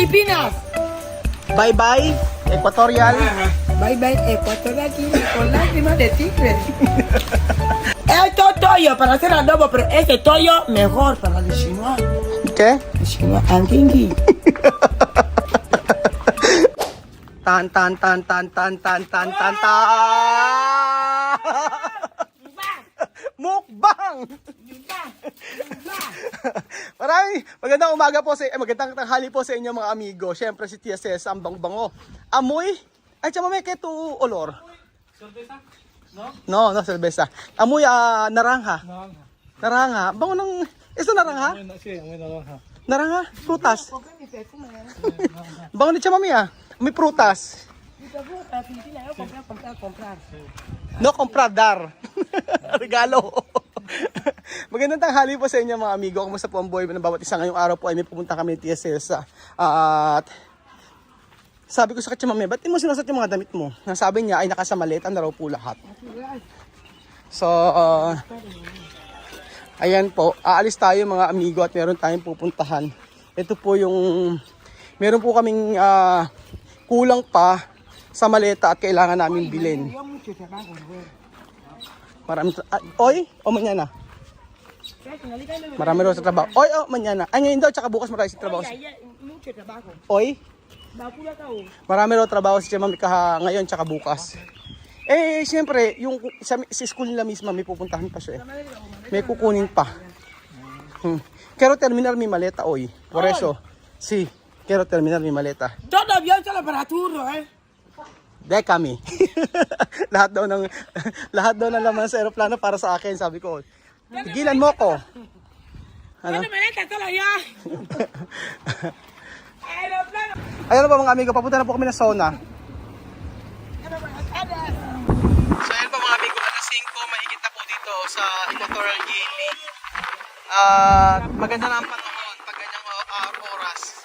Pilipinas. Bye-bye, Equatorial. Bye bye, Ecuador aquí con lágrimas de tigre. Esto toyo para hacer adobo, pero este toyo mejor para el chinois. ¿Qué? El chinois, anguingui. Tan tan tan tan tan tan tan tan tan. Mukbang! Magandang umaga po magandang tanghali po sa inyo mga amigo. Siyempre si Tia Cez, ang bango-bango. Amoy? Ay, tsama may keto olor. Cerveza? No, cerveza. Amoy naranja. Naranja. Bango ng... Ito naranja? Sí, amoy naranja. Naranja? Prutas. Bango ni Chamami May prutas. No, comprar, dar. Regalo. Magandang tanghali po sa inyo mga amigo. Kumusta po ang buhay ng bawat isa? Ngayong araw po ay may pupunta kami ni Tia Cez. At sabi ko sa kanya, mami, ba't di mo sinasat yung mga damit mo? Nasabi niya ay nakasamalit na raw po lahat. So, ayan po. Aalis tayo mga amigo at meron tayong pupuntahan. Ito po yung, meron po kaming kulang pa sa maleta at kailangan namin bilhin. Marami oy, o manyana. Marami raw sa trabaho. Oy, manyana. Ay, ngayon daw, tsaka bukas marami sa trabaho. Oy, marami raw trabaho si Mami ngayon, tsaka bukas. Eh, siyempre, yung sa school nila misma, may pupuntahan pa siya eh. May kukunin pa. Kero terminal may maleta, oy. Por eso, si, kero terminal may maleta. Todo bien sa laboratorio, De kami. lahat daw ng laman sa eroplano para sa akin, sabi ko. Tigilan mo ko. Ano? Ayun po mga amigo, papunta na po kami na sauna. So ayun po mga amigo, alas 5, mahigit na po dito sa Equatorial Guinea. Maganda na ang panahon pag ganyang oras.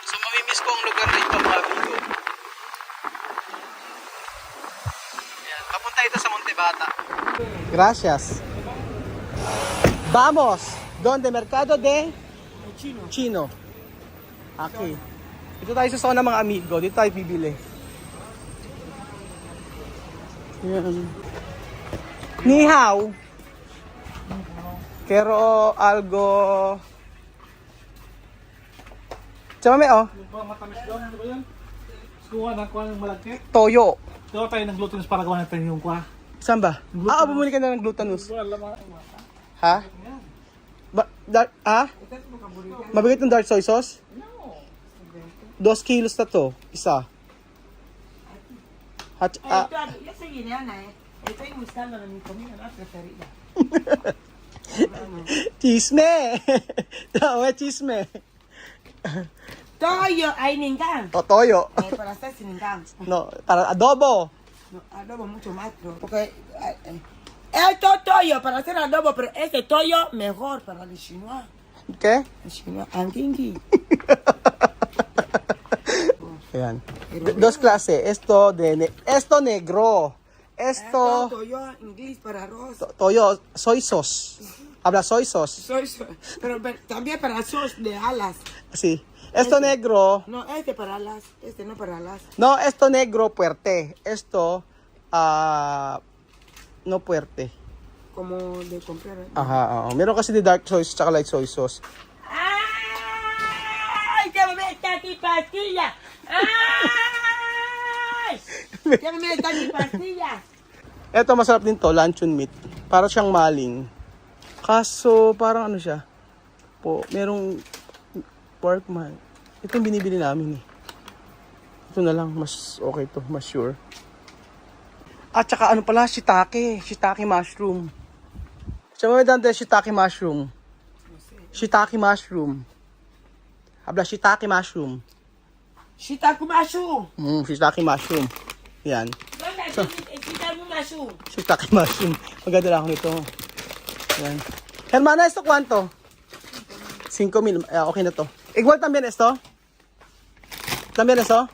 So mamimiss ko ang lugar na ito mga amigo. Ayan, papunta ito sa Montebata. Gracias. Vamos. Donde? Mercado de Chino. Okay. Dito tayo sa sauna mga amigo. Dito tayo bibili. Ayan. Ni hao. Pero algo... Tsama may Yung matamis doon, ano ba yan? Kuha na kuha ng malagkit. toyo. Gawa tayo ng glutinous para gawa natin yung kuha. Saan ba? Bumili ka na ng glutinous. Ha? Mabigat ng dark soy sauce? 2 kilos na to. Isa. Yo soy guineana, estoy buscando mi comida más preferida. Chisme! Tawa, chisme. Toyo ay ninggan. O, toyo. Para hacer sin ninggan. No, para adobo. No, adobo mucho más, porque esto toyo para hacer adobo, pero este toyo mejor para el chinois. Okay? El chinois, anguingui. Ayan. Dos klase. Esto negro. Esto toyo inglés para arroz. toyo soy sauce. Habla soy sauce. Pero también para sos de alas. Sí. Esto negro. No, este para alas, este no para alas. No, esto negro fuerte. Esto no fuerte. Como de comprar. Aha, oo. Meron kasi di dark soy sauce tsaka light soy sauce. ¡Ay! ¡Ya me está mi pastilla! ¡Ay! ¡Ya me está mi pastilla! Ito masarap din to, luncheon meat. Para siyang maling. Kaso parang ano siya? Merong pork man. Ito yung binibili namin eh. Ito na lang, mas okay to, mas sure. At saka ano pala, shiitake mushroom. Siya mo dante shiitake mushroom. Shiitake mushroom. Habla shiitake mushroom. Shiitake mushroom. Shiitake mushroom. Yan. Shiitake mushroom. Shiitake mushroom. Maganda lang ako nito. Yan. Hermana, esto cuánto? 5,000. Okay na to. Igual también esto? También eso?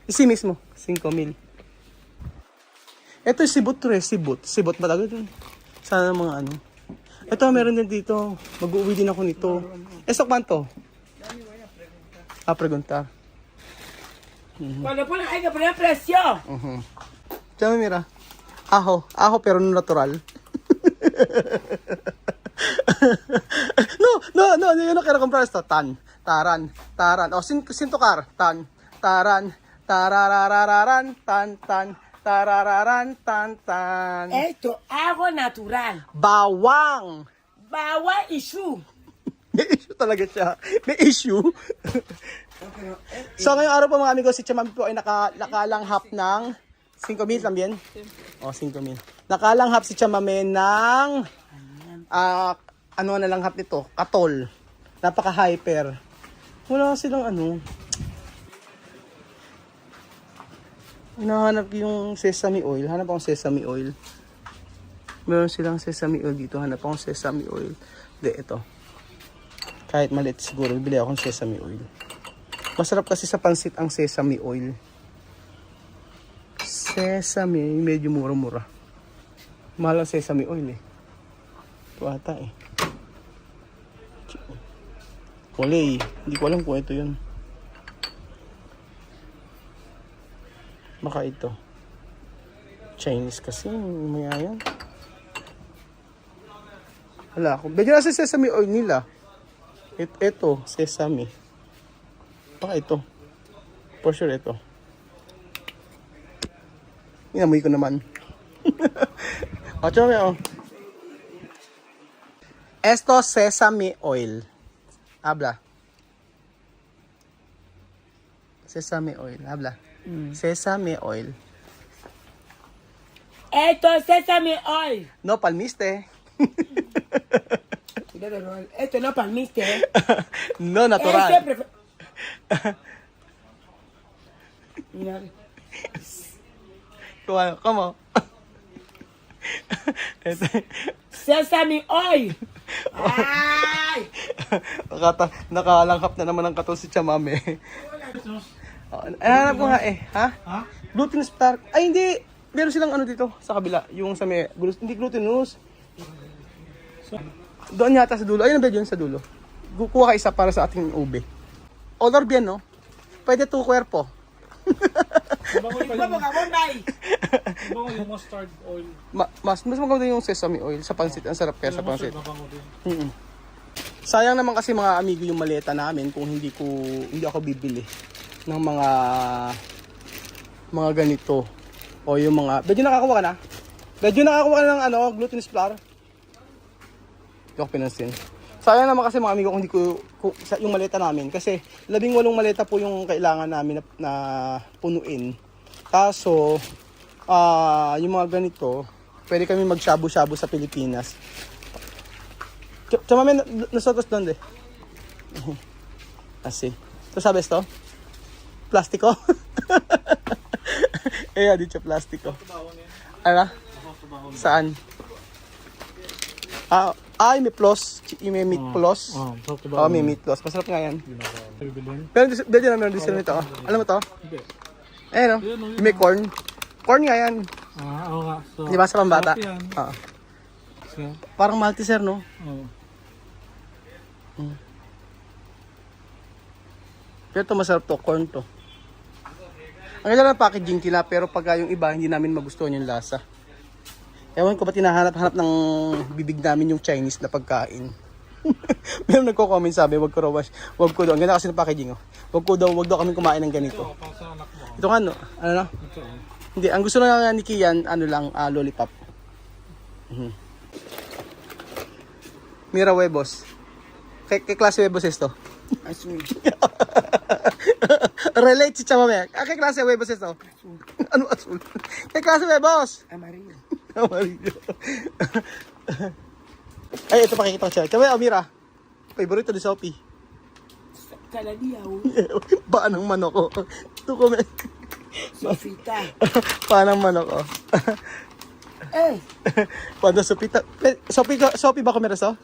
Y sí mismo, 5,000. Ito yung sibot to eh. Sibot ba talaga dun? Sana mga ano. Ito, meron din dito. Mag-uwi din ako nito. Estok man to? Preguntar. Cuando ponen hay que poner presión. Diyan, mira. Aho pero natural. No, yo no quiero comprar esto. Taran. O, sin tocar. Taran. Tararararan, tan. Tarararan, tan. Esto, agua natural. Bawang. Bawa issue. May issue talaga siya. May issue. So, ngayong araw po mga amigo, si Chamami po ay nakalanghap ng 5,000 también. O, 5,000. Nakalanghap si Chamami ng ano na langhap nito? Katol. Napaka-hyper. Wala silang ano. Hinahanap yung sesame oil. Hanap akong sesame oil. Meron silang sesame oil dito. Hanap akong sesame oil. Hindi, ito. Kahit maliit siguro, bili akong sesame oil. Masarap kasi sa pansit ang sesame oil. Sesame, medyo mura-mura. Mahal ang sesame oil eh. Ito ata eh. Kulay. Hindi ko alam kung ito yun. Baka ito. Chinese kasi. Maya yan. Wala ako. Medyo nasa sesame oil nila. Ito, sesame. Baka ito. For sure ito. Inamoy ko naman. O, tsaka o. Esto sesame oil. Habla. Sesame oil. Habla. Sesame oil. Esto es sesame oil. No palmiste. Esto no palmiste. No natural. ¿Cómo? Sesame oil. Ay! Nakalanghap na naman ang katol si Chamame. Hanap ko nga eh. Ha? Glutinous starch. Ay, hindi. Meron silang ano dito sa kabila. Yung sa may, hindi glutinous. Doon yata sa dulo. Ayun ang bed yun sa dulo. Kuha ka isa para sa ating ube. Olor bien, no? Pwede tu cuerpo. Vamos, Bombay. Mabango yung mustard oil. Mas maganda yung sesame oil sa pansit. Ang sarap kaya sa pansit. Mabango din. Sayang naman kasi mga amigo yung maleta namin kung hindi ako bibili ng mga ganito o yung mga medyo nakakuha ka na ng ano glutinous flour. Hindi ako pinansin. Sayang naman kasi mga amigo kung hindi ko yung maleta namin kasi 18 maleta po yung kailangan namin na punuin. Kaso yung mga ganito pwede kami mag-shabu-shabu sa Pilipinas. Chamame, nosotros dónde? Así. ¿Tú sabes esto? ¿Plástico? Ella ha dicho plástico. Ano? Saan? Ay, may plus. May meat plus. May meat plus. Masarap nga yan. Pero dito na meron din sila nito. Alam mo to? Ayan o. May corn. Corn nga yan. Oo nga. So, Di ba sa pambata? Oo. Parang Malteser, no? Oo. Pero ito masarap to, corn to. Ang ganda ng packaging nila, pero pag yung iba, hindi namin magustuhan yung lasa. Ewan ko ba tinahanap-hanap ng bibig namin yung Chinese na pagkain. Meron nagko-comment sabi, wag ko daw. Ang ganda kasi ng packaging, oh. Wag daw kami kumain ng ganito. Ito nga, no? Ano na? Hindi, ang gusto na nga ni Kian, lollipop. Mira huevos. ¿Qué clase de huevos es esto? Azul. Relate si Chamame. ¿Qué clase de huevos es esto? Ano azul? ¿Qué clase de huevos? Amarillo. Amarillo. Ay, ito pakikita ko siya. Chamame, mira. Favorito ni Sophie. Caladía, Paan ng manok ko. Ito kome. Sofita. Paan ng manok ko. Cuando Sopita. Sophie ba kumeras, oh?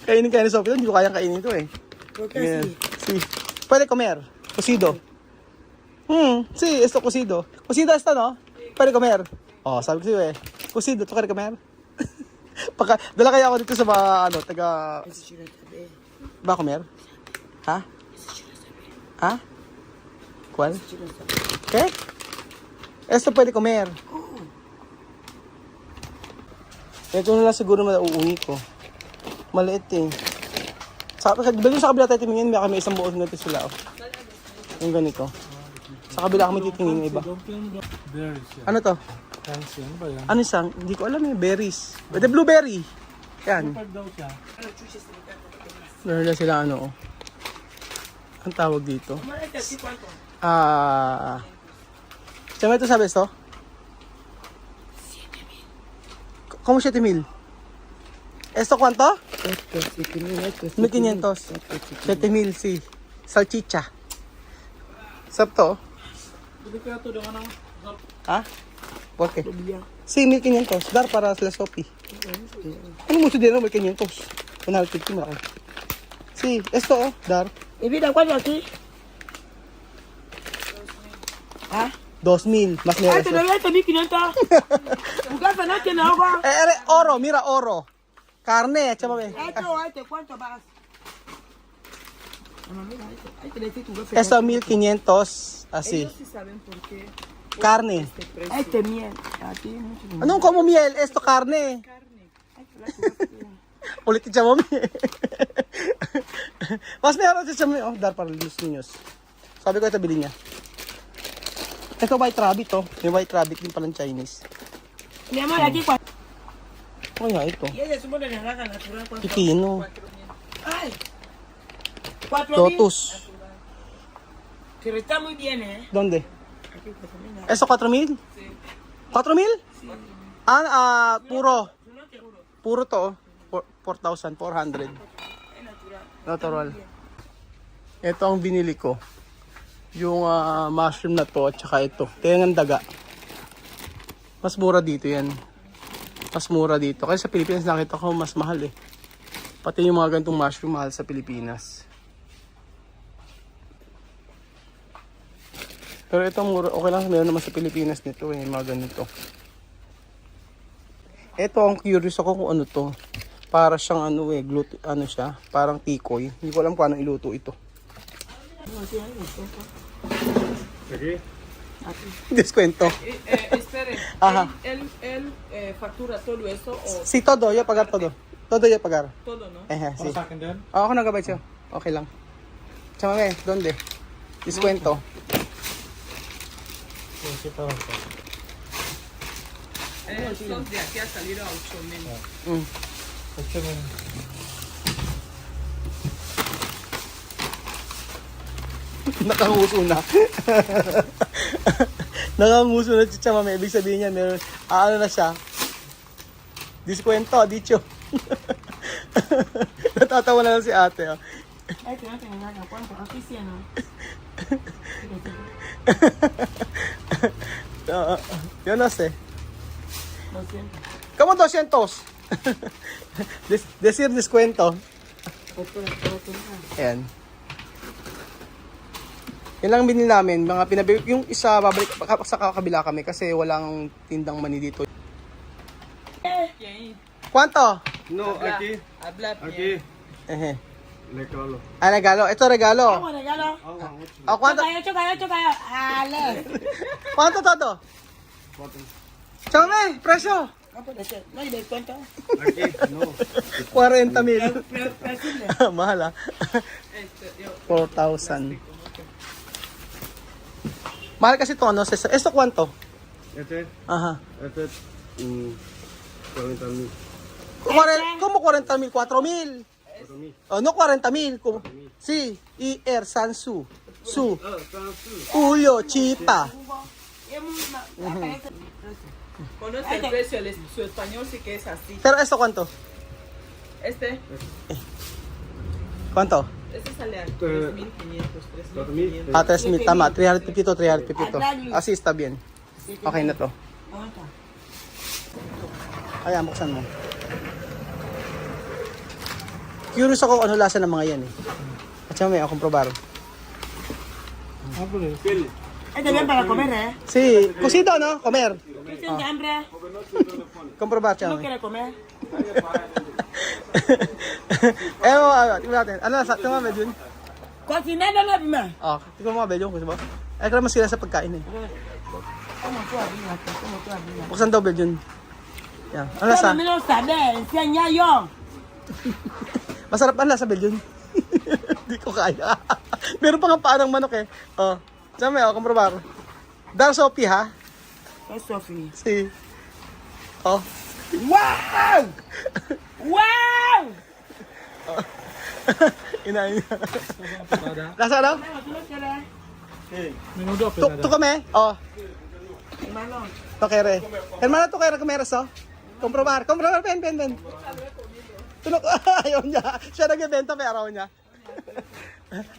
Kainin ni Sophie. Hindi ko kayang kainin ito eh. ¿Por qué así? Sí. Puede comer. Cocido. Sí, esto cocido. Cocido esto, ¿no? Puede comer. Oh, sabi ko sa'yo eh. Kusido, to ka comer. Dala kaya ako dito sa mga, ano, taga... Ba comer? Ha? Ha? ¿Cuál? ¿Qué? Esto pwede comer. Ito na lang siguro uuwi ko. Maliit eh. Dali sa kabila tayo tingin, may kami isang buong natin sila. Oh. Yung ganito. Sa kabila kami titingin iba. Berries yan. Ano to? Fancy, ano ba yan? Ano isang? Hindi ko alam eh. Berries. The blueberry. Yan. Pag daw siya. Meron na sila ano oh. Ang tawag dito. Chama ito sabes to? ¿Cómo 7,000? ¿Esto cuánto? 1,500. 7,000, sí. Salchicha. Sarap to. Hindi kaya ito doon ano? Ha? ¿Por qué? Sí, 1,500. Dar para sa Sophie. Ano mo din 1,500? Penalty ko malaki. Sí, esto oh, dar. ¿Y vida cuánto aquí? ¿Ah? 2,000. Más Ah, meron. todavía está 1,500. Tu casa no tiene agua. Oro, mira, oro. Carne, chámame. ¿Cuánto vas? Mira, hay que decir tu jefe. Esto 1,500. Así. Sí saben por qué. Carne. Miel. A ti mucho. Anong como miel? Esto carne. Ulit siya mami. Mas meron siya mami. Oh, dar para los niños. Sabi ko ito bilhin niya. Ito white rabbit oh. Yung white rabbit din palang Chinese. Mi amor, aquí cuánto. Oh nga ito. Y ella supone que naranja natural. ¿Cuánto? Pipino. Ay. 4,000. Lotus. Pero está muy bien, ¿eh? Donde? Aquí 4,000. Eso 4,000? 4,000? Puro. Puro to. 4,400. Natural. Ito ang binili ko. Yung mushroom na to at saka ito. Tingnan ang daga. Mas mura dito yan. Mas mura dito. Kasi sa Pilipinas nakita ko mas mahal eh. Pati yung mga ganitong mushroom mahal sa Pilipinas. Pero ito mura. Okay lang. Meron naman sa Pilipinas nito eh. Mga ganito. Ito ang curious ako kung ano to. Para siyang ano eh. Ano siya. Parang tikoy. Hindi ko alam kung anong iluto ito. Aquí. Descuento. Espere, Ajá. él factura todo eso o Sí, todo. Yo pagar todo. Todo yo pagar. todo, ¿no? Sí. Para sa akin din? Ako nagabay siya. Okay lang. Chamame, ¿dónde? Descuento. Kasi pa lang to. Son de aquí a salir a 8,000. Mm. Kasi man. Nakanguso na. Nakanguso na si Chamame. Ibig sabihin niya, meron, ano na siya. Descuento, dicho. Natatawa na lang si ate. Oh. Ay, que no tiene nada. ¿Cuánto? Aquí sí, ¿no? Yo no sé. 200. ¿Cómo 200? Decir descuento. Ayan. Yan lang binili namin. Mga yung isa, babalik sa kakabila kami kasi walang tindang mani dito. ¿Quién? ¿Cuánto? No, aquí. Habla Aquí. bien. Eje. Regalo. Ah, regalo. Ito regalo. ¿Cómo regalo? Ah, ¿cuánto? Chocayo. Ale. ¿Cuánto todo? Chame, presyo. No puede ser. No hay descuento. Aquí, no. 40,000. Decirle. Mahal ah. 4,000. Mahal kasi ito, ano? Esto cuánto? Este, Ajá. 40,000. ¿Cómo 40,000? 4,000. 4,000. Oh, no 40,000. Sí, IR Sansu. Su. Ah, Sansu. Uyo, Chipa. Conoce el precio, su español sí que es así. Pero esto cuánto? Este ¿Cuánto? sale a 3,500, 3,500. 3,000. 3,000. Tama. 350, 350. Así está bien. Okay na to. Aguanta. Ayan, buksan mo. Curious ako kung ano lasa ng mga yan eh. At siya may akong probar. Ah, pero. Pili. Este bien para comer, ¿eh? Sí, cocido, no? Comer. Sí, tienes hambre? Comprobar, ¿No chame. quieres comer? Tingnan natin. Ano nasa? Tingnan mo, Belgium. Cocinando la prima. Tingnan mo, Belgium. Gusto mo? Ay, ka naman sila sa pagkain eh. ¿Cómo tú arriba? ¿Cómo tú arriba? Buksan daw, Belgium. Yan. Ano nasa? Pero no saber, enseña yo. Masarap ang lasa, Belgium. Hindi ko kaya. Meron pa nga paanang manok eh. Chame, comprobar. Dar Sophie, ha? Es Sophie. Si. ¡Wow! ¡Wow! Inain niya. Lasa daw? ¿Tú no quieres? Menudo, Tu kame? Hermano. Tokere. Hermano, tokere kumeras, Comprobar. Ben. Tunok, ayaw niya. Siya nagbebenta, pero araw niya.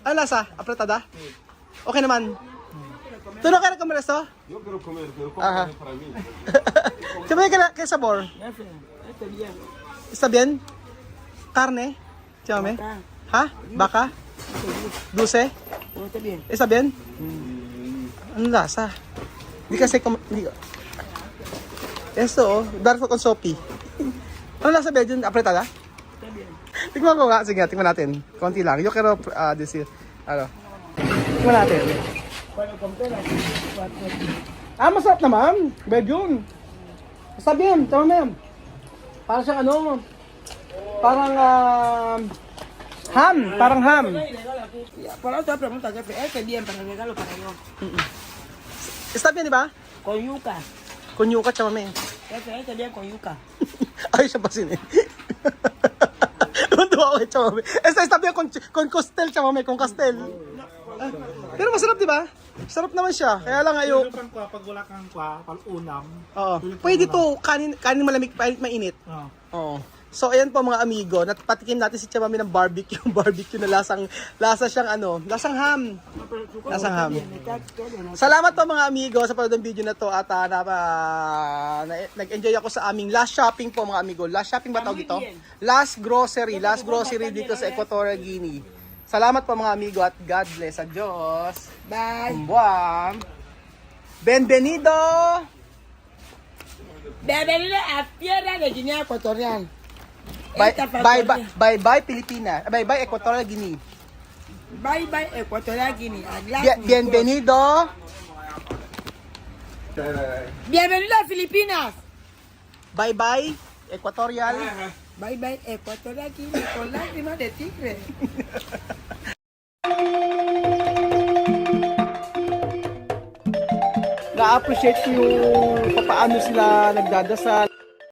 Ano lasa? Apretada? Okay naman. Tunok ka na kumeras, Yo quiero comer Ajá. para mí. Sabi ka sabor? Este bien. Está bien? Carne? Chame? Acá. Ha? Baka? Dulce? No está bien. Está bien? Ano lasa? Hindi kasi hindi. Esto, Darfo con Sopi. Ano lasa ba yun? Apretada? Está bien. Tingnan ko nga. Sige, tingnan natin. Konti lang. Yo quiero decir. Ano? Tingnan natin. Bueno, compré las 4. Masarap naman. Belgium. Está bien. Tama ma'am. Parang siyang ano. Parang ham. Parang ham. Por otra pregunta, jefe. Este bien para regalo para yo. Está bien, di ba? Con yuca. Con yuca, chama me. Este bien con yuca. Ay, siya pa sin eh. Tuwa ako kay chama me. Está bien con costel, chama me. Con castel. Pero masarap, di ba? Sarap naman siya. Kaya lang Pero ayok. pag wala kang pag-unam. Oo. Pwede to. Kanin malamig, mainit. Oo. So, ayan po mga amigo. Patikim natin si Chamami ng barbecue. Barbecue na lasa siyang ano. Lasang ham. Lasang ham. Salamat po mga amigo sa panood ng video na to. At nag-enjoy ako sa aming last shopping po mga amigo. Last shopping ba tawag ito? Last grocery. Last grocery dito sa Equatorial Guinea. Salamat po mga amigo at God bless. Adios. Bye. Buwan. Bienvenido. Bienvenido a Tierra de Guinea Ecuatorial. Bye Esta bye factoría. bye Pilipinas. Bye bye Equatorial Guinea. Bye bye Ecuatorial Guinea. A glass with Bienvenido. Bienvenido a Filipinas. Bye bye Equatorial. Bye bye Ecuatorial Guinea con lágrimas de tigre. Na-appreciate ko yung paano sila nagdadasal.